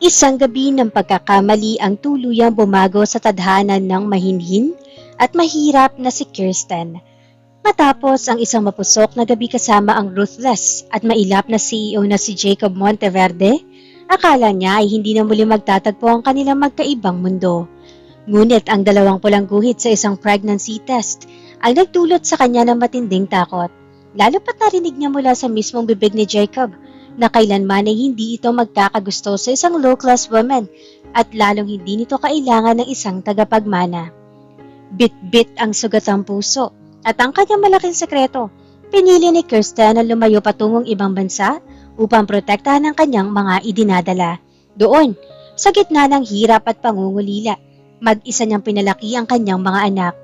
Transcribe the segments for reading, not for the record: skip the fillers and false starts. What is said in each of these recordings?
Isang gabi ng pagkakamali ang tuluyang bumago sa tadhana ng mahinhin at mahirap na si Kirsten. Matapos ang isang mapusok na gabi kasama ang ruthless at mailap na CEO na si Jacob Monteverde, akala niya ay hindi na muli magtatagpo ang kanilang magkaibang mundo. Ngunit ang dalawang pulang guhit sa isang pregnancy test ay nagdulot sa kanya ng matinding takot. Lalo pat narinig niya mula sa mismong bibig ni Jacob na kailanman ay hindi ito magkakagusto sa isang low-class woman at lalong hindi nito kailangan ng isang tagapagmana. Bit-bit ang sugat ng puso at ang kanyang malaking sekreto. Pinili ni Kirsten na lumayo patungong ibang bansa upang protektahan ang kanyang mga idinadala. Doon, sa gitna ng hirap at pangungulila, mag-isa niyang pinalaki ang kanyang mga anak.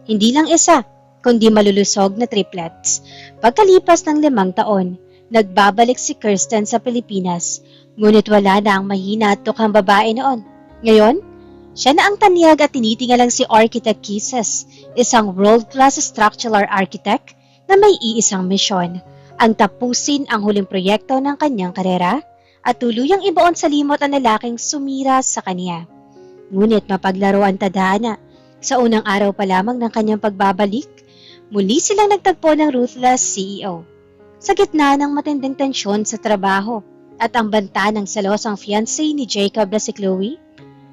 Hindi lang isa, kundi malulusog na triplets. Pagkalipas ng 5 taon, nagbabalik si Kirsten sa Pilipinas, ngunit wala na ang mahina at tukhang babae noon. Ngayon, siya na ang tanyag at tinitingalang si Architect Kisses, isang world-class structural architect na may iisang misyon, ang tapusin ang huling proyekto ng kanyang karera at tuluyang ibaon sa limot ang lalaking sumira sa kanya. Ngunit mapaglaro ang tadhana. Sa unang araw pa lamang ng kanyang pagbabalik, muli silang nagtagpo ng ruthless CEO. Sa gitna ng matinding tensyon sa trabaho at ang banta ng selosang fiancé ni Jacob na si Chloe,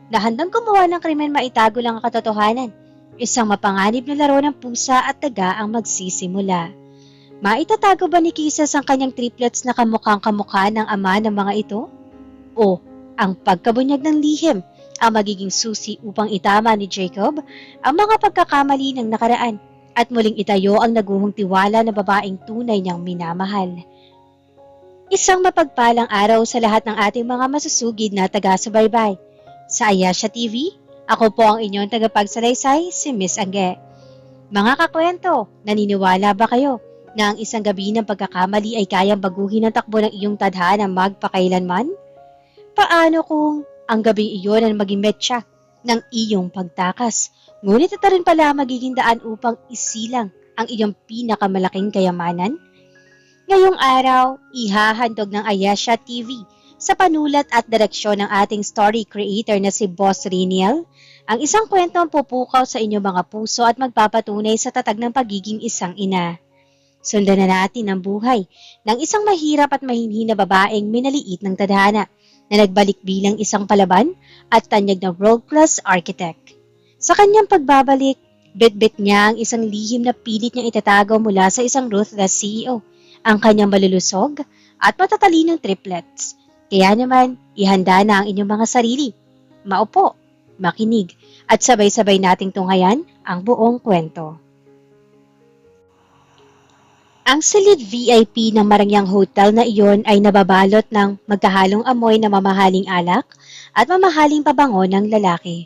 na handang gumawa ng krimen maitago lang ang katotohanan, isang mapanganib na laro ng pusa at daga ang magsisimula. Maitatago ba ni Kisses ang kanyang triplets na kamukhang kamukha ng ama ng mga ito? O ang pagkabunyag ng lihim ang magiging susi upang itama ni Jacob ang mga pagkakamali ng nakaraan at muling itayo ang naguhong tiwala na babaeng tunay niyang minamahal. Isang mapagpalang araw sa lahat ng ating mga masusugid na taga-subaybay. Sa Ayesha TV, ako po ang inyong tagapagsalaysay, si Miss Angge. Mga kakwento, naniniwala ba kayo na ang isang gabi ng pagkakamali ay kayang baguhin ang takbo ng iyong tadhana magpakailanman? Paano kung ang gabing iyon ang maging metsa ng iyong pagtakas? Ngunit ito rin pala magiging daan upang isilang ang iyong pinakamalaking kayamanan? Ngayong araw, ihahandog ng Ayesha TV sa panulat at direksyon ng ating story creator na si Boss Riniel, ang isang kwentong pupukaw sa inyong mga puso at magpapatunay sa tatag ng pagiging isang ina. Sundan na natin ang buhay ng isang mahirap at mahinhin na babaeng minaliit ng tadhana na nagbalik bilang isang palaban at tanyag na world-class architect. Sa kanyang pagbabalik, bit-bit niya ang isang lihim na pilit niyang itatago mula sa isang ruthless CEO, ang kanyang malulusog at matatalinong triplets. Kaya naman, ihanda na ang inyong mga sarili. Maupo, makinig, at sabay-sabay nating tunghayan ang buong kwento. Ang silid VIP ng Marangyang Hotel na iyon ay nababalot ng magkahalong amoy na mamahaling alak at mamahaling pabango ng lalaki.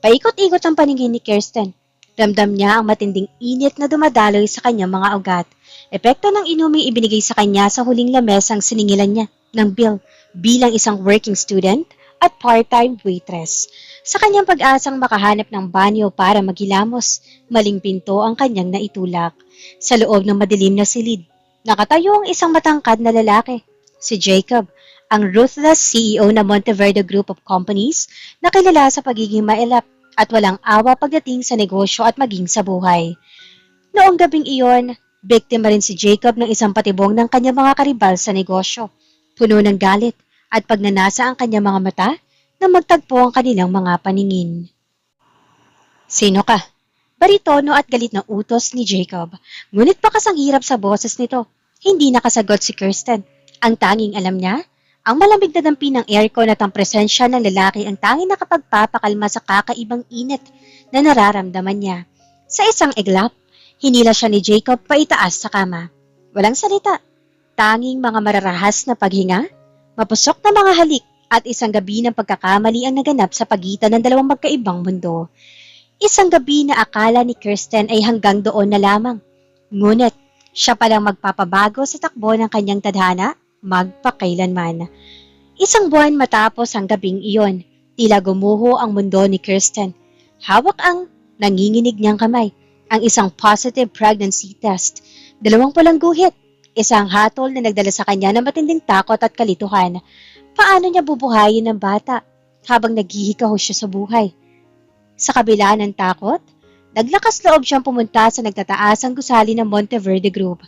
Paikot-ikot ang paningin ni Kirsten. Ramdam niya ang matinding init na dumadaloy sa kanyang mga ugat. Epekto ng inuming ibinigay sa kanya sa huling lamesang siningilan niya ng bill bilang isang working student at part-time waitress. Sa kanyang pag-asang makahanap ng banyo para maghilamos, maling pinto ang kanyang naitulak. Sa loob ng madilim na silid, nakatayo ang isang matangkad na lalaki, si Jacob, ang ruthless CEO ng Monteverde Group of Companies na kilala sa pagiging mailap at walang awa pagdating sa negosyo at maging sa buhay. Noong gabing iyon, biktima rin si Jacob ng isang patibong ng kanyang mga karibal sa negosyo. Puno ng galit at pagnanasa ang kanyang mga mata na magtagpo ang kanilang mga paningin. Sino ka? Baritono at galit na utos ni Jacob. Ngunit bakas ang hirap sa boses nito. Hindi nakasagot si Kirsten. Ang tanging alam niya, ang malamig na dampi ng aircon at ang presensya ng lalaki ang tanging nakapagpapakalma sa kakaibang init na nararamdaman niya. Sa isang iglap, hinila siya ni Jacob paitaas sa kama. Walang salita. Tanging mga mararahas na paghinga, mapusok na mga halik at isang gabi ng pagkakamali ang naganap sa pagitan ng dalawang magkaibang mundo. Isang gabi na akala ni Kirsten ay hanggang doon na lamang. Ngunit, siya palang magpapabago sa takbo ng kanyang tadhana magpakailanman. Isang buwan matapos ang gabing iyon, tila gumuho ang mundo ni Kirsten. Hawak ang nanginginig niyang kamay, ang isang positive pregnancy test, 2 pulang guhit, isang hatol na nagdala sa kanya ng matinding takot at kalituhan. Paano niya bubuhayin ng bata habang naghihikahos siya sa buhay? Sa kabila ng takot, naglakas loob siyang pumunta sa nagtataasang gusali ng Monteverde Group.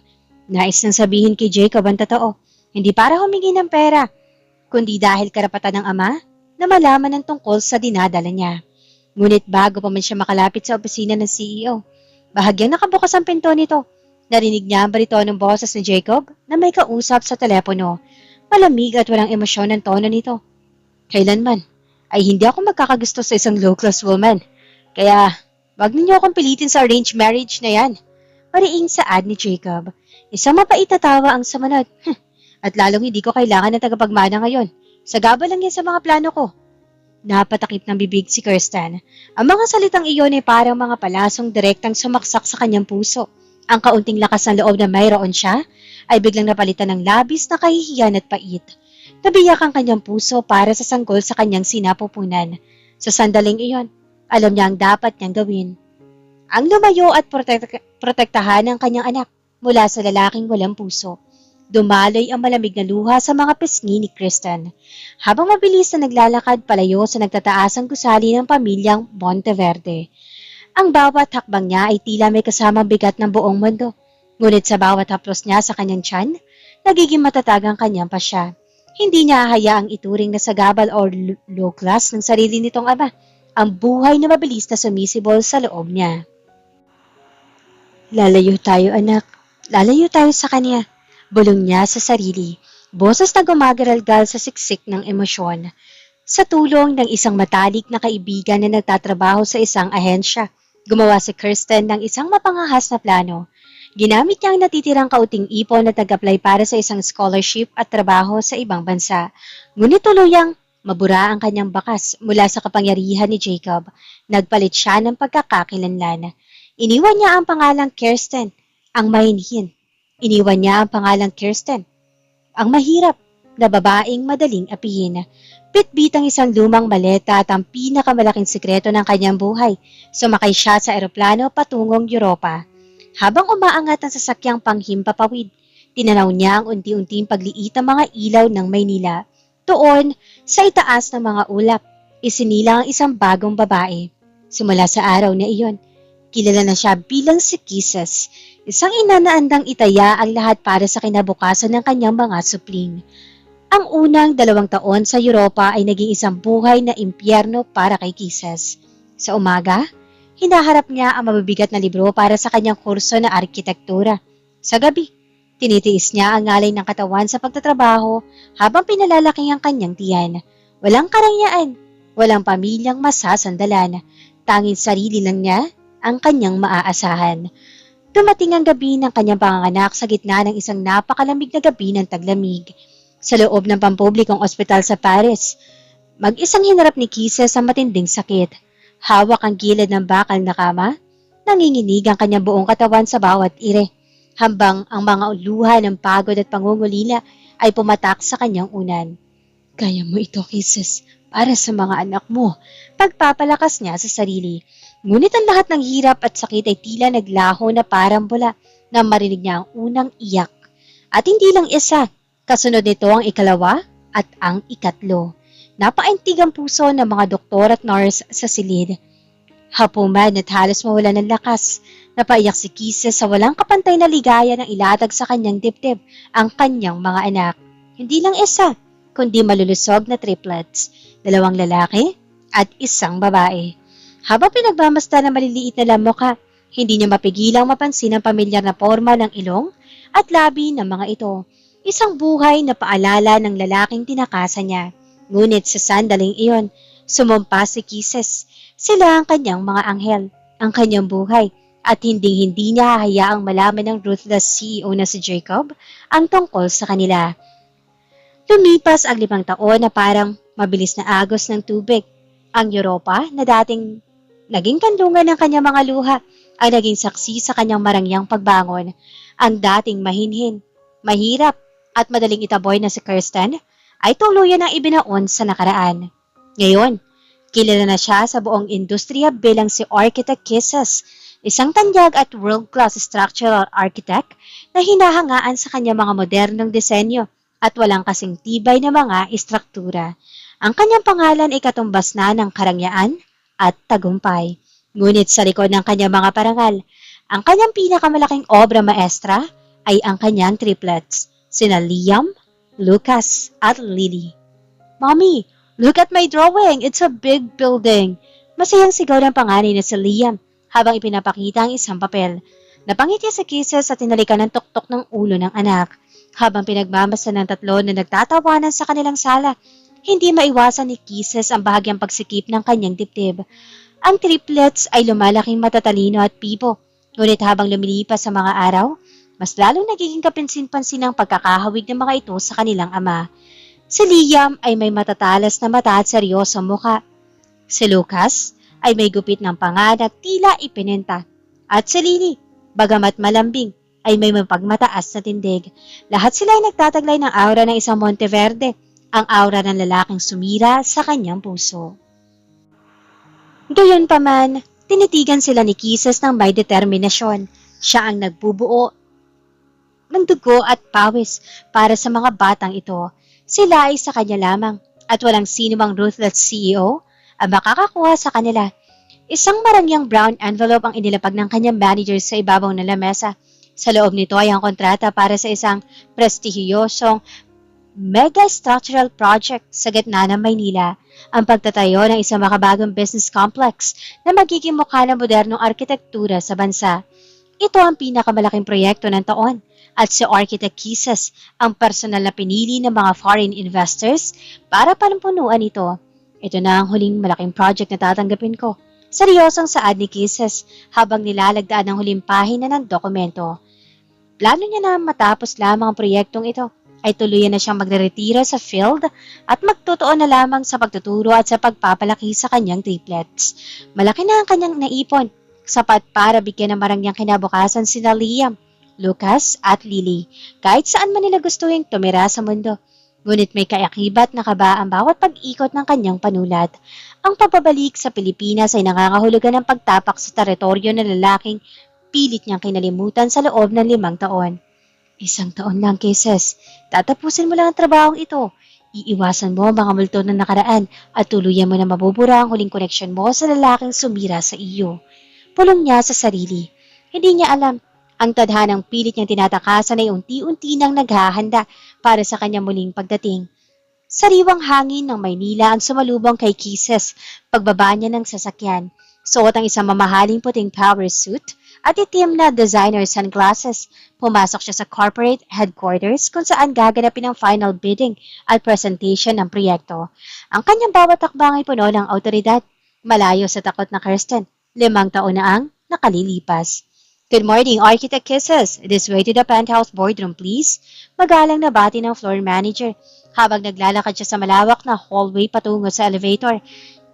Nais nang sabihin kay Jacob ang totoo, hindi para humingi ng pera, kundi dahil karapatan ng ama na malaman ang tungkol sa dinadala niya. Ngunit bago pa man siya makalapit sa opisina ng CEO, bahagyang nakabukas ang pinto nito. Narinig niya ang baritonong boses ni Jacob na may kausap sa telepono. Malamig at walang emosyon ang tono nito. Kailanman ay hindi ako magkakagusto sa isang low-class woman. Kaya, wag ninyo akong pilitin sa arranged marriage na yan. Mariing saad ni Jacob. Isang mapait na tawa ang sumunod. At lalong hindi ko kailangan ng tagapagmana ngayon. Sagaba lang yan sa mga plano ko. Napatakip ng bibig si Kirsten. Ang mga salitang iyon ay parang mga palasong direktang sumaksak sa kanyang puso. Ang kaunting lakas ng loob na mayroon siya ay biglang napalitan ng labis na kahihiyan at pait. Nabiyak ang kanyang puso para sa sanggol sa kanyang sinapupunan. Sa sandaling iyon, alam niya ang dapat niyang gawin. Ang lumayo at protektahan ang kanyang anak mula sa lalaking walang puso. Dumaloy ang malamig na luha sa mga pisngi ni Kristen, habang mabilis na naglalakad palayo sa nagtataasang gusali ng pamilyang Monteverde. Ang bawat hakbang niya ay tila may kasamang bigat ng buong mundo. Ngunit sa bawat haplos niya sa kanyang tiyan, nagiging matatag ang kanyang pasya. Hindi niya hayaang ituring na sagabal o low class ng sarili nitong ama, ang buhay na mabilis na sumisibol sa loob niya. Lalayo tayo anak, lalayo tayo sa kanya, bulong niya sa sarili, boses na gumagaralgal sa siksik ng emosyon. Sa tulong ng isang matalik na kaibigan na nagtatrabaho sa isang ahensya, gumawa si Kirsten ng isang mapangahas na plano. Ginamit niya ang natitirang kauting ipon na tag-apply para sa isang scholarship at trabaho sa ibang bansa. Ngunit tuluyang mabura ang kanyang bakas mula sa kapangyarihan ni Jacob. Nagpalit siya ng pagkakakilanlan. Iniwan niya ang pangalang Kirsten, ang mahinhin. Iniwan niya ang pangalang Kirsten, ang mahirap na babaeng madaling apihin. Bitbit ang isang lumang maleta at ang pinakamalaking sikreto ng kanyang buhay. Sumakay siya sa eroplano patungong Europa. Habang umaangat ang sasakyang panghimpapawid, tinanaw niya ang unti-unting pagliit ng mga ilaw ng Maynila. Doon, sa itaas ng mga ulap, isinilang ang isang bagong babae. Simula sa araw na iyon, kilala na siya bilang si Kisses, isang ina na andang itaya ang lahat para sa kinabukasan ng kanyang mga supling. Ang unang 2 taon sa Europa ay naging isang buhay na impyerno para kay Kisses. Sa umaga, hinaharap niya ang mabibigat na libro para sa kanyang kurso na arkitektura. Sa gabi, tinitiis niya ang ngalay ng katawan sa pagtatrabaho habang pinalalaki ang kanyang tiyan. Walang karangyaan, walang pamilyang masasandalan, tanging sarili lang niya ang kanyang maaasahan. Dumating ang gabi ng kanyang panganganak sa gitna ng isang napakalamig na gabi ng taglamig. Sa loob ng pampublikong ospital sa Paris, mag-isang hinarap ni Kisses ang matinding sakit. Hawak ang gilid ng bakal na kama, nanginginig ang kanyang buong katawan sa bawat ire, hambang ang mga luha ng pagod at pangungulila ay pumatak sa kanyang unan. Kaya mo ito, Kisses, para sa mga anak mo, pagpapalakas niya sa sarili. Ngunit ang lahat ng hirap at sakit ay tila naglaho na parang bula na marinig niya ang unang iyak. At hindi lang isa, kasunod nito ang ikalawa at ang ikatlo. Napaintig ang puso ng mga doktor at nurse sa silid. Hapuman at halos mawala ng lakas, napaiyak si Kisses sa walang kapantay na ligaya ng ilatag sa kanyang dibdib ang kanyang mga anak. Hindi lang isa, kundi malulusog na triplets, 2 lalaki at 1 babae. Habang pinagmamasta ng maliliit na lamokha, hindi niya mapigilang mapansin ang pamilyar na forma ng ilong at labi ng mga ito. Isang buhay na paalala ng lalaking tinakasan niya. Ngunit sa sandaling iyon, sumumpa si Kisses. Sila ang kanyang mga anghel, ang kanyang buhay, at hindi niya hahayaang malaman ng ruthless CEO na si Jacob ang tungkol sa kanila. Lumipas ang 5 taon na parang mabilis na agos ng tubig. Ang Europa na dating naging kanlungan ng kanyang mga luha ay naging saksi sa kanyang marangyang pagbangon. Ang dating mahinhin, mahirap, at madaling itaboy na si Kirsten ay tuluyan ang ibinaon sa nakaraan. Ngayon, kilala na siya sa buong industriya bilang si Architect Kisses, isang tanyag at world-class structural architect na hinahangaan sa kanyang mga modernong disenyo at walang kasing tibay na mga istruktura. Ang kanyang pangalan ay katumbas na ng karangyaan at tagumpay. Ngunit sa likod ng kanyang mga parangal, ang kanyang pinakamalaking obra maestra ay ang kanyang triplets, sina Liam, Lucas, at Lily. "Mommy, look at my drawing! It's a big building!" Masayang sigaw ng panganay na si Liam habang ipinapakita ang isang papel. Napangiti si Kisses at tinalikan ng tuktok ng ulo ng anak. Habang pinagmamasa ng tatlo na nagtatawanan sa kanilang sala, hindi maiwasan ni Kisses ang bahagyang pagsikip ng kanyang dibdib. Ang triplets ay lumalaking matatalino at pipo, ngunit habang lumilipas sa mga araw, mas lalong nagiging kapinsin-pansin ang pagkakahawig ng mga ito sa kanilang ama. Si Liam ay may matatalas na mata at seryosong mukha. Si Lucas ay may gupit ng panga na tila ipinenta. At si Lily, bagamat malambing, ay may mapagmataas na tindig. Lahat sila ay nagtataglay ng aura ng isang Monteverde, ang aura ng lalaking sumira sa kanyang puso. Gayunpaman, tinitigan sila ni Kisses ng may determinasyon. Siya ang nagbubuo ng dugo at pawis para sa mga batang ito. Sila ay sa kanya lamang at walang sino mang ruthless CEO ang makakakuha sa kanila. Isang marangyang brown envelope ang inilapag ng kanyang manager sa ibabaw ng lamesa. Sa loob nito ay ang kontrata para sa isang prestihiyosong mega structural project sa gitna ng Maynila, ang pagtatayo ng isang makabagong business complex na magiging mukha ng modernong arkitektura sa bansa. Ito ang pinakamalaking proyekto ng taon at si Architect Kisses ang personal na pinili ng mga foreign investors para panumpunuan ito. Ito na ang huling malaking project na tatanggapin ko. Seryosong saad ni Kisses habang nilalagdaan ng huling pahina ng dokumento. Plano niya na matapos lamang ang proyektong ito ay tuluyan na siyang magre-retiro sa field at magtutuon na lamang sa pagtuturo at sa pagpapalaki sa kanyang triplets. Malaki na ang kanyang naipon, sapat para bigyan ng marangyang kinabukasan sina Liam, Lucas at Lily, kahit saan man nila gustuhin tumira sa mundo. Ngunit may kaakibat na kaba ang bawat pag-ikot ng kanyang panulat. Ang pababalik sa Pilipinas ay nangangahulugan ng pagtapak sa teritoryo ng lalaking pilit niyang kinalimutan sa loob ng 5 taon. 1 taon lang, Kisses. Tatapusin mo lang ang trabahong ito. Iiwasan mo ang mga multo na nakaraan at tuluyan mo na mabubura ang huling koneksyon mo sa lalaking sumira sa iyo. Pulong niya sa sarili. Hindi niya alam. Ang tadhanang pilit niyang tinatakasan ay unti-unti nang naghahanda para sa kanyang muling pagdating. Sariwang hangin ng Maynila ang sumalubong kay Kisses pagbaba niya ng sasakyan. Suot ang isang mamahaling puting power suit at itim na designer sunglasses. Pumasok siya sa corporate headquarters kung saan gaganapin ang final bidding at presentation ng proyekto. Ang kanyang bawat takbang ay puno ng autoridad. Malayo sa takot na Kirsten, 5 taon na ang nakalilipas. "Good morning, Architect Kisses. This way to the penthouse boardroom, please." Magalang na bati ng floor manager habang naglalakad siya sa malawak na hallway patungo sa elevator.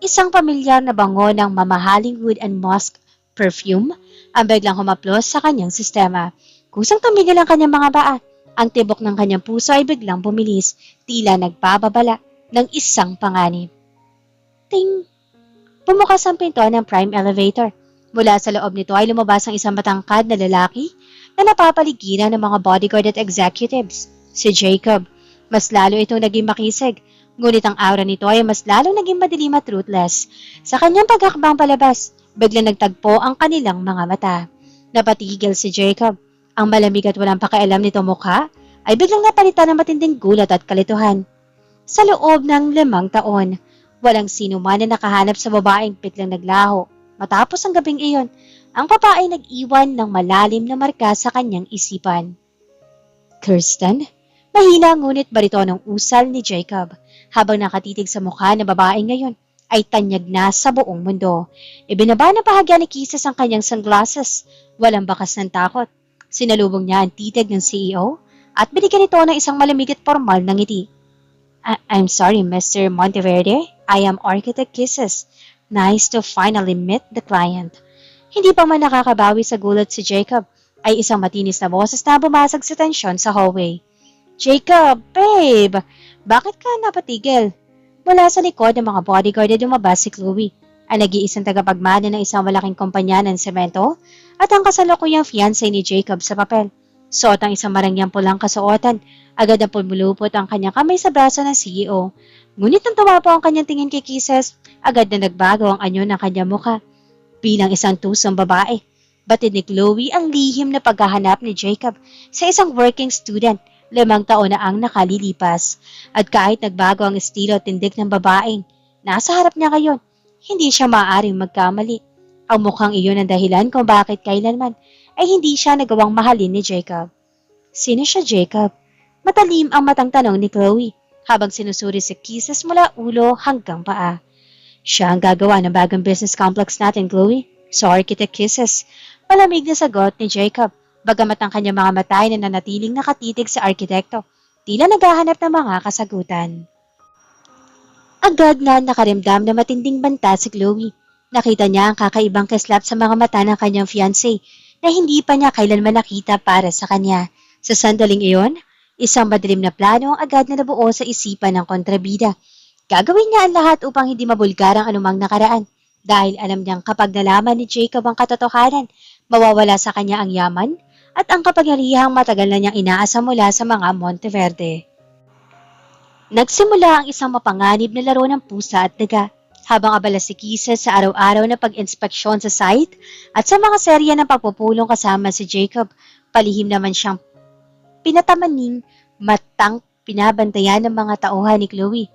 Isang pamilyar na bango ng mamahaling wood and musk perfume ang biglang humaplos sa kanyang sistema. Kusang tumigil ang kanyang mga paa. Ang tibok ng kanyang puso ay biglang bumilis, tila nagbababala ng isang panganib. Ting! Bumukas ang pinto ng prime elevator. Mula sa loob nito ay lumabas ang isang matangkad na lalaki na napapaligiran ng mga bodyguard at executives. Si Jacob. Mas lalo itong naging makisig, ngunit ang aura nito ay mas lalo naging madilim at ruthless. Sa kanyang paghakbang palabas, biglang nagtagpo ang kanilang mga mata. Napatigil si Jacob. Ang malamig at walang pakialam nito mukha ay biglang napalitan ng matinding gulat at kalituhan. Sa loob ng 5 taon, walang sino man na nakahanap sa babaeng biglang naglaho. Matapos ang gabing iyon, ang papa ay nag-iwan ng malalim na marka sa kanyang isipan. Kirsten? Mahina ngunit baritonong usal ni Jacob habang nakatitig sa mukha ng babae ngayon ay tanyag na sa buong mundo. Ibinaba na bahagya ni Kisses ang kanyang sunglasses. Walang bakas ng takot. Sinalubong niya ang titig ng CEO at binigyan ito ng isang malamig at formal na ngiti. I'm sorry, Mr. Monteverde. I am Architect Kisses. Nice to finally meet the client. Hindi pa man nakakabawi sa gulat si Jacob, ay isang matinis na boses na bumasag sa tensyon sa hallway. Jacob, babe! Bakit ka napatigil? Mula sa likod ng mga bodyguard ay lumabas si Chloe, ang nag-iisang tagapagmana ng isang malaking kumpanya ng semento at ang kasalukuyang fiancé ni Jacob sa papel. Suot ang isang marangyang pulang kasuotan. Agad na pumulupot ang kanyang kamay sa braso ng CEO. Ngunit nang tumapo ang kanyang tingin kay Kisses, agad na nagbago ang anyo ng kanyang mukha. Bilang isang tusong babae, batid ni Chloe ang lihim na paghahanap ni Jacob sa isang working student, 5 taon na ang nakalilipas. At kahit nagbago ang estilo at tindig ng babaeng, nasa harap niya ngayon, hindi siya maaaring magkamali. Ang mukhang iyon ang dahilan kung bakit kailanman ay hindi siya nagawang mahalin ni Jacob. Sino siya, Jacob? Matalim ang matang tanong ni Chloe habang sinusuri si Kisses mula ulo hanggang paa. Siya ang gagawa ng bagong business complex natin, Chloe. So, Architect Kisses. Malamig na sagot ni Jacob, bagamat ang kanyang mga mata ay nananatiling nakatitig sa arkitekto, tila naghahanap ng mga kasagutan. Agad na nakaramdam na matinding banta si Chloe. Nakita niya ang kakaibang kislap sa mga mata ng kanyang fiancé na hindi pa niya kailanman nakita para sa kanya. Sa sandaling iyon, isang madilim na plano ang agad na nabuo sa isipan ng kontrabida. Gagawin niya ang lahat upang hindi mabulgar ang anumang nakaraan dahil alam niyang kapag nalaman ni Jacob ang katotohanan, mawawala sa kanya ang yaman at ang kapangyarihang matagal na niyang inaasa mula sa mga Monteverde. Nagsimula ang isang mapanganib na laro ng pusa at daga. Habang abala si Kisses sa araw-araw na pag-inspeksyon sa site at sa mga serya ng pagpupulong kasama si Jacob, palihim naman siyang pinatamaning matang pinabantayan ng mga tauhan ni Chloe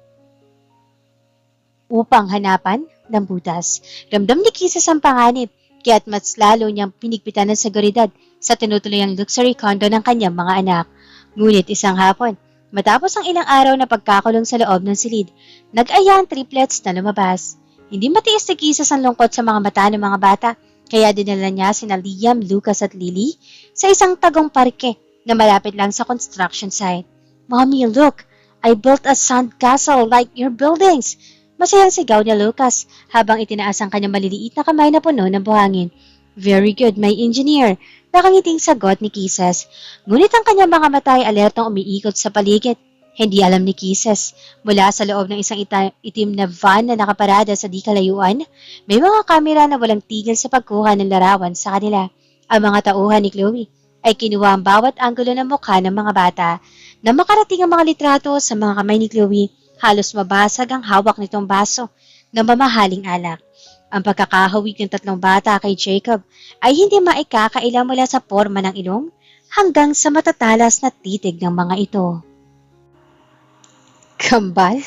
upang hanapan ng butas. Ramdam ni Kisses ang panganib, kaya't mas lalo niyang pinigpitan ng seguridad sa tinutuluyang luxury condo ng kanyang mga anak. Ngunit isang hapon, matapos ang ilang araw na pagkakulong sa loob ng silid, nag-aya ang triplets na lumabas. Hindi matiis ni Kisses ang lungkot sa mga mata ng mga bata, kaya dinala niya sina Liam, Lucas at Lily sa isang tagong parke na malapit lang sa construction site. "Mommy, look! I built a sand castle like your buildings!" Masayang sigaw ni Lucas habang itinaas ang kanyang maliliit na kamay na puno ng buhangin. "Very good, my engineer," nakangiting sagot ni Kisses. Ngunit ang kanyang mga mata ay alertong umiikot sa paligid. Hindi alam ni Kisses, mula sa loob ng isang itim na van na nakaparada sa di kalayuan, may mga kamera na walang tigil sa pagkuha ng larawan sa kanila. Ang mga tauhan ni Chloe ay kinuha ang bawat anggulo ng mukha ng mga bata. Na makarating ang mga litrato sa mga kamay ni Chloe, halos mabasag ang hawak nitong baso ng mamahaling alak. Ang pagkakahawig ng 3 bata kay Jacob ay hindi maikakaila mula sa porma ng ilong hanggang sa matatalas na titig ng mga ito. "Kambal?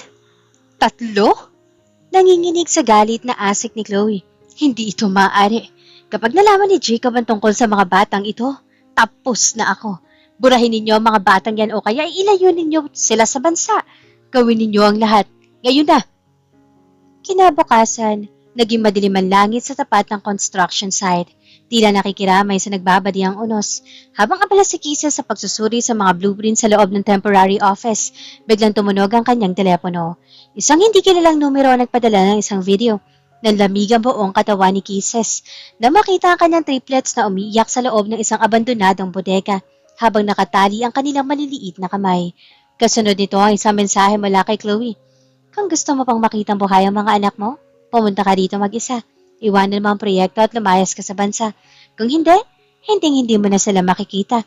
3? Nanginginig sa galit na asik ni Chloe. Hindi ito maaari. Kapag nalaman ni Jacob ang tungkol sa mga batang ito, tapos na ako. Burahin ninyo ang mga batang yan o kaya ilayo ninyo sila sa bansa. Gawin ninyo ang lahat. Ngayon na." Kinabukasan, naging madilim ang langit sa tapat ng construction site. Tila nakikiramay sa nagbabadiyang unos. Habang abala si Kisses sa pagsusuri sa mga blueprint sa loob ng temporary office, biglang tumunog ang kanyang telepono. Isang hindi kilalang numero ang nagpadala ng isang video. Nanlamig ang buong katawan ni Kisses na makita ang kanyang triplets na umiiyak sa loob ng isang abandonadong bodega habang nakatali ang kanilang maliliit na kamay. Kasunod nito ang isang mensahe mula kay Chloe. "Kung gusto mo pang makitang buhay ang mga anak mo, pumunta ka dito mag-isa. Iwanan mo ang proyekto at lumayas ka sa bansa. Kung hindi, hindi mo na sila makikita."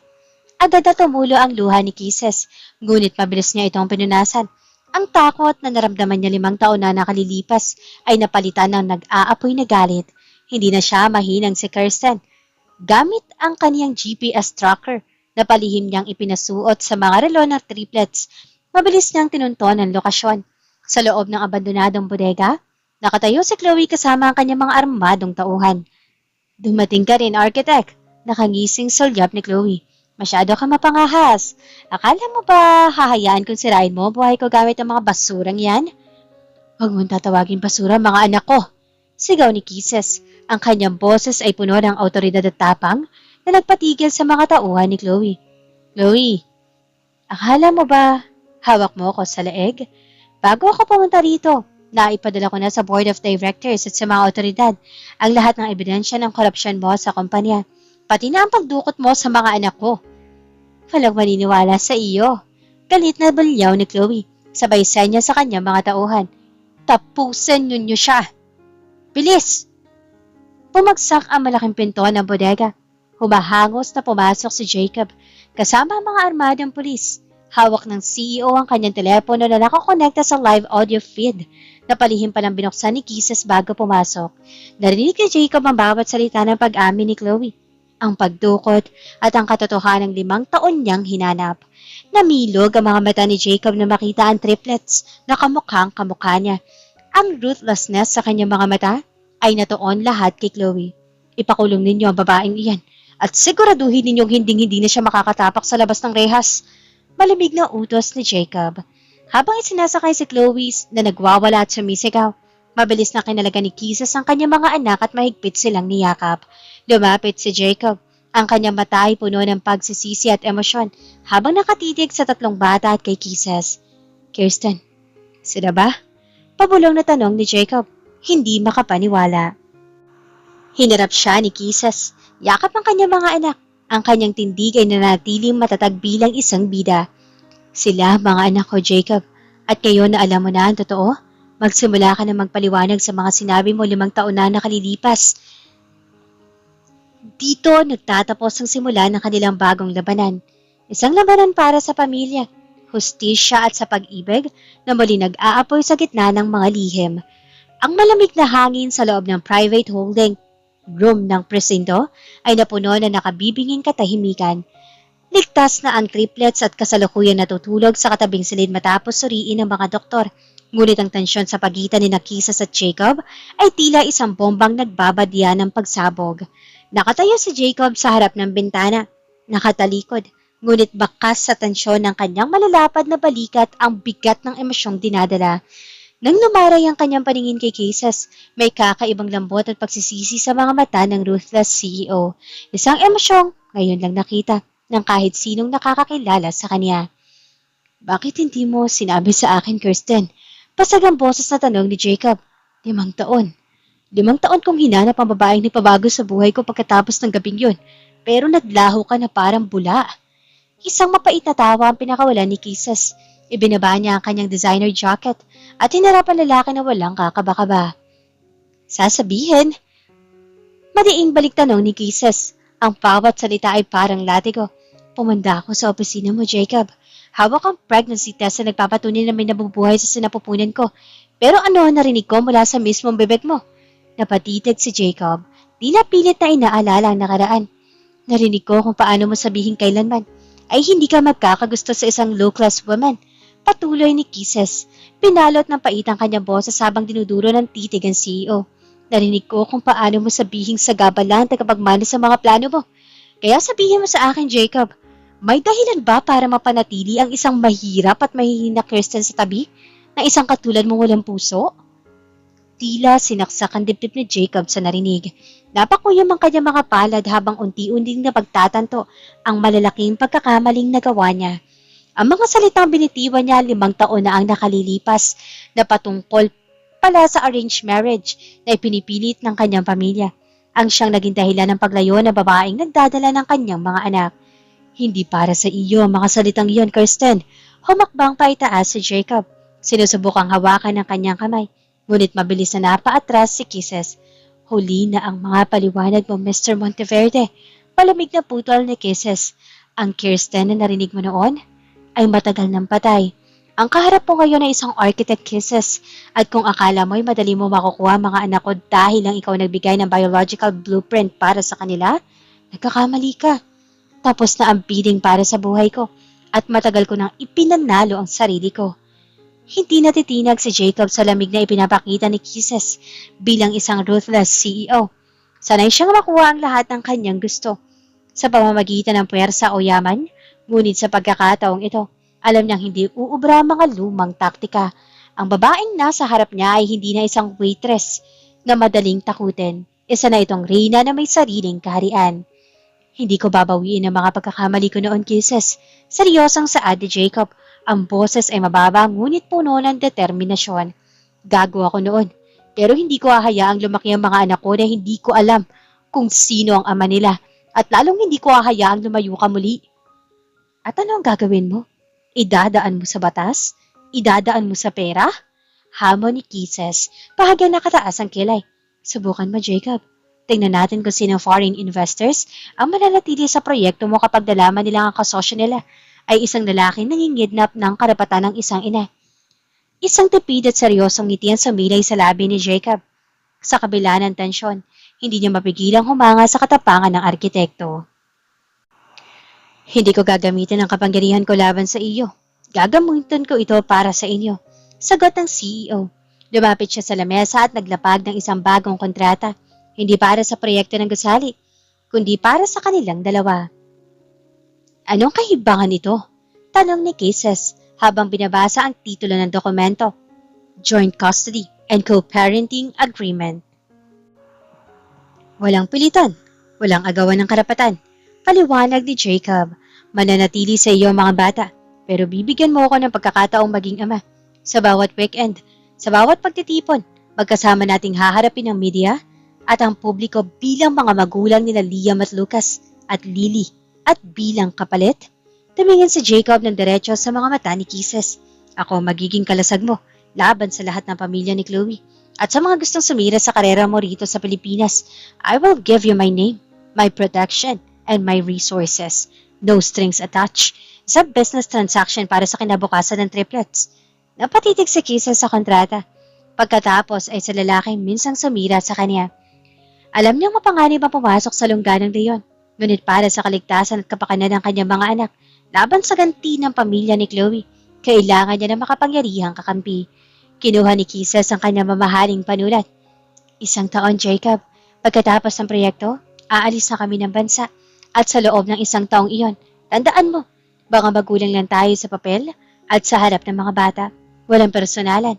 Agad na tumulo ang luha ni Kisses, ngunit mabilis niya itong pinunasan. Ang takot na naramdaman niya 5 taon na nakalilipas ay napalitan ng nag-aapoy na galit. Hindi na siya mahinang si Kirsten. Gamit ang kaniyang GPS tracker na palihim niyang ipinasuot sa mga relo ng triplets, mabilis niyang tinunton ang lokasyon. Sa loob ng abandonadong bodega, nakatayo si Chloe kasama ang kanyang mga armadong tauhan. "Dumating ka rin, Architect," nakangising sulyap ni Chloe. "Masyado ka mapangahas. Akala mo ba hahayaan kung sirain mo buhay ko gamit ang mga basurang yan?" "Huwag mong tatawagin basura mga anak ko," sigaw ni Kisses. Ang kanyang boses ay puno ng awtoridad at tapang na nagpatigil sa mga tauhan ni Chloe. "Chloe, akala mo ba hawak mo ako sa leeg? Bago ako pumunta rito, naipadala ko na sa Board of Directors at sa mga awtoridad ang lahat ng ebidensya ng korupsyon mo sa kumpanya, pati na ang pagdukot mo sa mga anak ko." Walang maniniwala sa iyo. Galit na balyaw ni Chloe, sabay senya sa kanyang mga tauhan. "Tapusin ninyo siya! Bilis!" Bumagsak ang malaking pinto ng bodega. Humahangos na pumasok si Jacob. kasama ang mga armadang pulis. Hawak ng CEO ang kanyang telepono na nakakonekta sa live audio feed. Napalihim pa lang binuksan ni Kisses bago pumasok. Narinig ni Jacob ang bawat salita ng pag-amin ni Chloe. Ang pagdukot at ang katotohanan ng 5 taon niyang hinanap. Namilog ang mga mata ni Jacob na makita ang triplets na kamukhang kamukha niya. Ang ruthlessness sa kanyang mga mata ay natuon lahat kay Chloe. Ipakulong ninyo ang babaeng iyan at siguraduhin ninyong hindi na siya makakatapak sa labas ng rehas. Malamig na utos ni Jacob. Habang isinasakay si Chloe na nagwawala at sumisigaw, mabilis na kinalaga ni Kisses ang kanyang mga anak at mahigpit silang niyakap. Lumapit si Jacob. Ang kanyang mata ay puno ng pagsisisi at emosyon habang nakatitig sa 3 bata at kay Kisses. Kirsten, sila ba? Pabulong na tanong ni Jacob. Hindi makapaniwala. Hinarap siya ni Kisses. Yakap ang kanyang mga anak. Ang kanyang tindig ay nanatiling matatag bilang isang bida. Sila, mga anak ko, Jacob. At ngayon na alam mo na ang totoo, magsimula ka na magpaliwanag sa mga sinabi mo 5 taon na nakalilipas. Dito nagtatapos ang simula ng kanilang bagong labanan. Isang labanan para sa pamilya, hustisya at sa pag-ibig na muli nag-aapoy sa gitna ng mga lihim. Ang malamig na hangin sa loob ng private holding room ng presinto ay napuno na nakabibinging katahimikan. Ligtas na ang triplets at kasalukuyan natutulog sa katabing silid matapos suriin ng mga doktor. Ngunit ang tensyon sa pagitan ni Kisses at Jacob ay tila isang bombang nagbabadya ng pagsabog. Nakatayo si Jacob sa harap ng bintana, nakatalikod, ngunit bakas sa tensyon ng kanyang malalapad na balikat ang bigat ng emosyong dinadala. Nang lumaray ang kanyang paningin kay Kisses, may kakaibang lambot at pagsisisi sa mga mata ng ruthless CEO. Isang emosyong ngayon lang nakita ng kahit sinong nakakakilala sa kanya. Bakit hindi mo sinabi sa akin, Kirsten? Pasagang boses na tanong ni Jacob. 5 taon. 5 taon kong hinanap ang babaeng nagpabago sa buhay ko pagkatapos ng gabing yun. Pero naglaho ka na parang bula. Isang mapait na tawa ang pinakawalan ni Kisses. Ibinaba niya ang kanyang designer jacket at hinarap ang lalaki na walang kakaba-kaba. Sasabihin? Madiing balik tanong ni Kisses. Ang bawat salita ay parang latigo. Pumanda ako sa opisina mo, Jacob. Hawak ang pregnancy test na nagpapatunay na may nabubuhay sa sinapupunan ko. Pero ano ang narinig ko mula sa mismong bibig mo? Napatitig si Jacob. Di na pilit na inaalala ang nakaraan. Narinig ko kung paano mo sabihin kailanman ay hindi ka magkakagusto sa isang low-class woman. Patuloy ni Kisses. Pinalot ng pait ang kanyang boses habang dinuduro ng titig ang CEO. Narinig ko kung paano mo sabihin sa gabalan tagapagmana sa mga plano mo. Kaya sabihin mo sa akin, Jacob, may dahilan ba para mapanatili ang isang mahirap at mahihina Kirsten sa tabi na isang katulad mong walang puso? Tila sinaksak ang dibdib ni Jacob sa narinig. Napakuyom ang kanyang mga palad habang unti-unting napagtatanto ang malalaking pagkakamaling nagawa niya. Ang mga salitang binitiwan niya 5 taon na ang nakalilipas na patungkol pala sa arranged marriage na ipinipilit ng kanyang pamilya. Ang siyang naging dahilan ng paglayo ng babaeng nagdadala ng kanyang mga anak. Hindi para sa iyo ang mga salitang iyon, Kirsten. Humakbang pa itaas si Jacob. Sinusubukang hawakan ng kanyang kamay. Ngunit mabilis na napaatras si Kisses. Huli na ang mga paliwanag mo, Mr. Monteverde. Palamig na putol ni Kisses. Ang Kirsten na narinig mo noon ay matagal ng patay. Ang kaharap mo ngayon ay isang architect, Kisses. At kung akala mo'y madali mo makukuha mga anak ko dahil lang ikaw nagbigay ng biological blueprint para sa kanila, nagkakamali ka. Tapos na ang bidding para sa buhay ko at matagal ko nang ipinanalo ang sarili ko. Hindi natitinag si Jacob sa lamig na ipinapakita ni Kisses bilang isang ruthless CEO. Sanay siyang makuha ang lahat ng kanyang gusto sa pamamagitan ng puwersa o yaman, ngunit sa pagkakataong ito, alam niyang hindi uubra ang mga lumang taktika. Ang babaeng nasa harap niya ay hindi na isang waitress na madaling takutin. Isa na itong reyna na may sariling kaharian. Hindi ko babawiin ang mga pagkakamali ko noon, Kisses. Seryosang saad ni Jacob. Ang boses ay mababa ngunit puno ng determinasyon. Gago ako noon. Pero hindi ko hahayaang lumaki ang mga anak ko na hindi ko alam kung sino ang ama nila. At lalong hindi ko hahayaang lumayo ka muli. At ano ang gagawin mo? Idadaan mo sa batas? Idadaan mo sa pera? Hamon ni Kisses, bahagyang nakataas ang kilay. Subukan mo, Jacob. Tingnan natin kung sino foreign investors ang mananatili sa proyekto mo kapag nalaman nila ang kasosyo nila ay isang lalaking nangingidnap ng karapatan ng isang ina. Isang tipid at seryosong ngiti ang sumilay sa labi ni Jacob. Sa kabila ng tensyon, hindi niya mapigilang humanga sa katapangan ng arkitekto. Hindi ko gagamitin ang kapangyarihan ko laban sa iyo. Gagamitin ko ito para sa inyo. Sagot ng CEO. Lumapit siya sa lamesa at naglapag ng isang bagong kontrata. Hindi para sa proyekto ng gusali, kundi para sa kanilang dalawa. Anong kahibangan ito? Tanong ni Cases habang binabasa ang titulo ng dokumento. Joint Custody and Co-Parenting Agreement. Walang pilitan, walang agawan ng karapatan. Paliwanag ni Jacob, mananatili sa iyo mga bata, pero bibigyan mo ako ng pagkakataong maging ama. Sa bawat weekend, sa bawat pagtitipon, magkasama nating haharapin ang media at ang publiko bilang mga magulang nila Liam at Lucas at Lily at bilang kapalit. Tumingin si Jacob ng diretso sa mga mata ni Kisses. Ako magiging kalasag mo laban sa lahat ng pamilya ni Chloe. At sa mga gustong sumira sa karera mo rito sa Pilipinas, I will give you my name, my protection, and my resources. No strings attached. Sa business transaction para sa kinabukasan ng triplets. Napatitig si Kisses sa kontrata. Pagkatapos ay sa lalaking minsang sumira sa kanya. Alam niyang mapanganib ang pumasok sa lungga ng Leon, ngunit para sa kaligtasan at kapakanan ng kanyang mga anak, laban sa ganti ng pamilya ni Chloe, kailangan niya ng makapangyarihang kakampi. Kinuha ni Kisses ang kanyang mamahaling panulat. 1 taon, Jacob. Pagkatapos ng proyekto, aalis na kami ng bansa. At sa loob ng 1 taong iyon, tandaan mo, baka magulang lang tayo sa papel at sa harap ng mga bata. Walang personalan.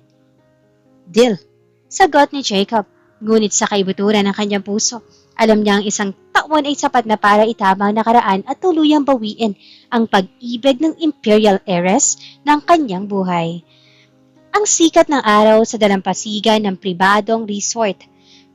Deal. Sagot ni Jacob. Ngunit sa kaibuturan ng kanyang puso, alam niya ang 1 taon ay sapat na para itama ang nakaraan at tuluyang bawiin ang pag-ibig ng imperial heiress ng kanyang buhay. Ang sikat ng araw sa dalampasigan ng pribadong resort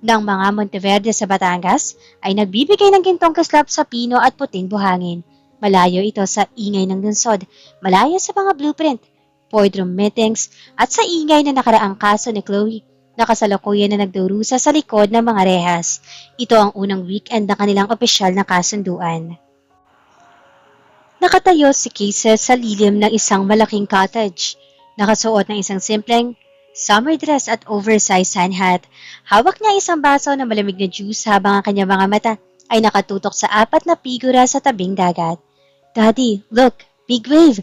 ng mga Monteverde sa Batangas ay nagbibigay ng gintong kislap sa pino at puting buhangin. Malayo ito sa ingay ng lungsod, malayo sa mga blueprint, boardroom meetings at sa ingay na nakaraang kaso ni Chloe. Nakasalukuyan na nagdurusa sa likod ng mga rehas. Ito ang unang weekend na kanilang opisyal na kasunduan. Nakatayo si Kisses sa lilim ng isang malaking cottage. Nakasuot ng isang simpleng summer dress at oversized sun hat. Hawak niya isang baso ng malamig na juice habang ang kanyang mga mata ay nakatutok sa 4 na figura sa tabing dagat. Daddy, look, big wave!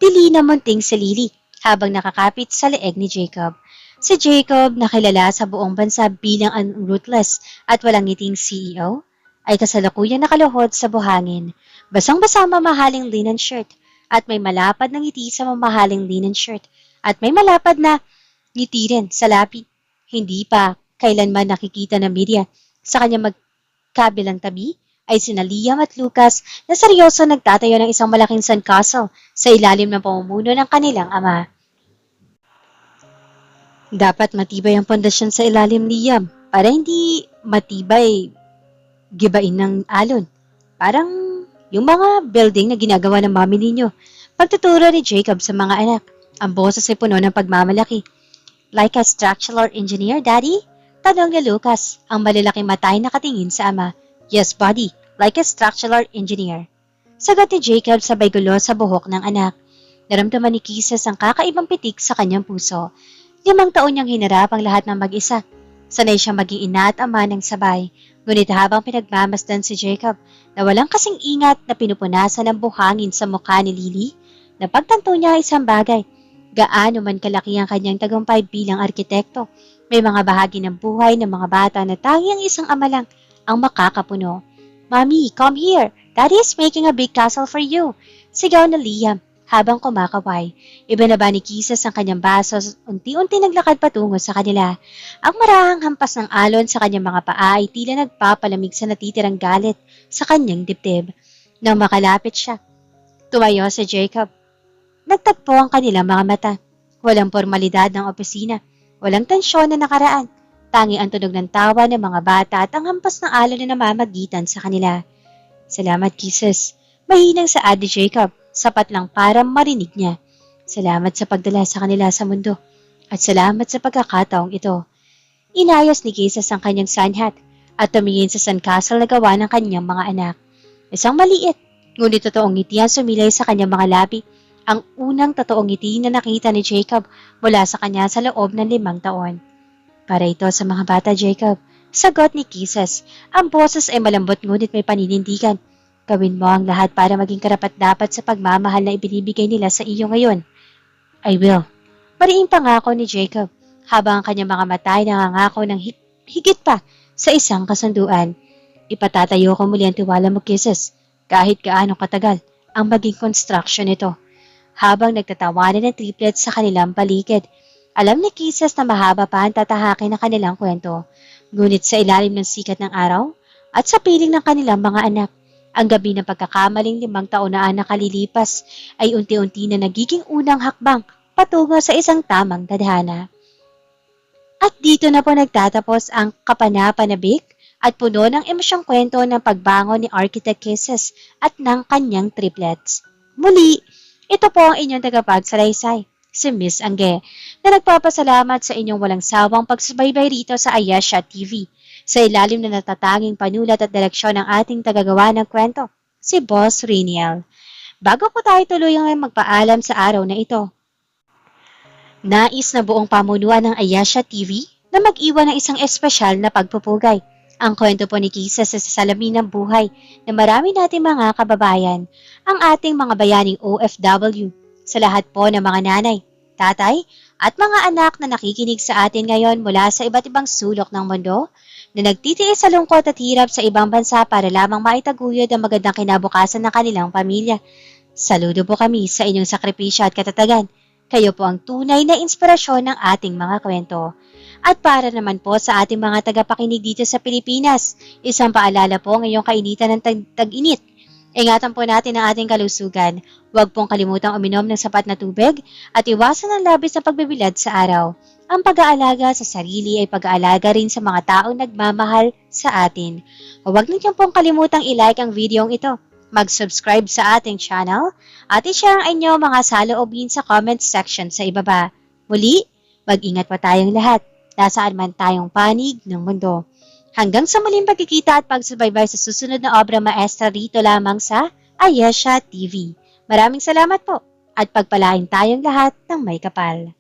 Tili na munting si Lily habang nakakapit sa leeg ni Jacob. Si Jacob, na kilala sa buong bansa bilang ang ruthless at walang ngiting CEO, ay kasalukuyang nakaluhod sa buhangin. Basang-basa mamahaling linen shirt at may malapad na ngiti sa mamahaling linen shirt at may malapad na ngiti rin sa lapi. Hindi pa kailanman nakikita ng media. Sa kanyang magkabilang tabi ay sina Liam at Lucas na seryoso nagtatayo ng isang malaking sandcastle sa ilalim ng pamumuno ng kanilang ama. Dapat matibay ang pundasyon sa ilalim, Liam, para hindi matibay gibain ng alon. Parang yung mga building na ginagawa ng mami ninyo. Pagtuturo ni Jacob sa mga anak, ang boses ay puno ng pagmamalaki. Like a structural engineer, Daddy? Tanong ni Lucas, ang malalaking mata ay nakatingin sa ama. Yes, buddy, like a structural engineer. Sagot ni Jacob sabay gulo sa buhok ng anak. Naramdaman ni Kisses ang kakaibang pitik sa kanyang puso. 5 taon niyang hinarap ang lahat ng mag-isa. Sanay siyang maging ina at ama ng sabay. Ngunit habang pinagmamasdan si Jacob na walang kasing ingat na pinupunasan ng buhangin sa mukha ni Lily, napagtanto niya isang bagay. Gaano man kalaki ang kanyang tagumpay bilang arkitekto, may mga bahagi ng buhay ng mga bata na tanging isang ama lang ang makakapuno. Mommy, come here. Daddy is making a big castle for you. Sigaw na Liam habang kumakaway. Ibinaba ni Kisses ang kanyang baso, unti-unti naglakad patungo sa kanila. Ang marahang hampas ng alon sa kanyang mga paa ay tila nagpapalamig sa natitirang galit sa kanyang dibdib. Nang makalapit siya, tumayo si Jacob. Nagtagpo ang kanilang mga mata. Walang formalidad ng opisina, walang tensyon na nakaraan. Tangi ang tunog ng tawa ng mga bata at ang hampas ng alon na namamagitan sa kanila. Salamat, Kisses. Mahinang saad ni Jacob. Sapat lang para marinig niya. Salamat sa pagdala sa kanila sa mundo. At salamat sa pagkakataong ito. Inayos ni Kisses ang kanyang sun hat. at tumingin sa sandcastle na gawa ng kanyang mga anak. Isang maliit, ngunit totoong ngiti ang sumilay sa kanyang mga labi, ang unang totoong ngiti na nakita ni Jacob mula sa kanya sa loob ng 5 taon. Para ito sa mga bata, Jacob, sagot ni Kisses. Ang boses ay malambot ngunit may paninindigan. Gawin mo ang lahat para maging karapat-dapat sa pagmamahal na ibinibigay nila sa iyo ngayon. I will. Mariing pangako ni Jacob, habang ang kanyang mga mata ay nangangako ng higit pa sa isang kasunduan. Ipatatayo ko muli ang tiwala mo, Kisses, kahit gaano katagal ang maging construction nito. Habang nagtatawanan ng triplets sa kanilang paligid, alam ni Kisses na mahaba pa ang tatahakin ng kanilang kwento. Ngunit sa ilalim ng sikat ng araw at sa piling ng kanilang mga anak, ang gabi ng pagkakamaling 5 taon na nakalilipas ay unti-unti na nagiging unang hakbang patungo sa isang tamang tadhana. At dito na po nagtatapos ang kapanapanabik at puno ng emosyong kwento ng pagbangon ni Architect Kisses at ng kanyang triplets. Muli, ito po ang inyong tagapagsalaysay, si Miss Angge, na nagpapasalamat sa inyong walang sawang pagsubaybay rito sa Ayesha TV, sa ilalim na natatanging panulat at direksyon ng ating tagagawa ng kwento, si Boss Riniel. Bago po tayo tuluyang magpaalam sa araw na ito, nais na buong pamunuan ng Ayesha TV na mag-iwan ng isang espesyal na pagpupugay. Ang kwento po ni Kisses sa salamin ng buhay na marami nating mga kababayan, ang ating mga bayaning OFW, sa lahat po ng mga nanay, tatay, at mga anak na nakikinig sa atin ngayon mula sa iba't ibang sulok ng mundo, na nagtitiis sa lungkot at hirap sa ibang bansa para lamang maitaguyod ang magandang kinabukasan ng kanilang pamilya. Saludo po kami sa inyong sakripisyo at katatagan. Kayo po ang tunay na inspirasyon ng ating mga kwento. At para naman po sa ating mga tagapakinig dito sa Pilipinas, isang paalala po ngayong kainitan ng tag-init. Ingatan po natin ang ating kalusugan. Huwag pong kalimutang uminom ng sapat na tubig at iwasan ang labis na pagbibilad sa araw. Ang pag-aalaga sa sarili ay pag-aalaga rin sa mga taong nagmamahal sa atin. Huwag niyo pong kalimutang i-like ang videong ito, mag-subscribe sa ating channel, at i-share ang inyong mga saloobin sa comment section sa ibaba. Muli, mag-ingat pa tayong lahat, nasaan man tayong panig ng mundo. Hanggang sa muling pagkikita at pagsubaybay sa susunod na obra maestra rito lamang sa Ayesha TV. Maraming salamat po at pagpalain tayong lahat ng may kapal.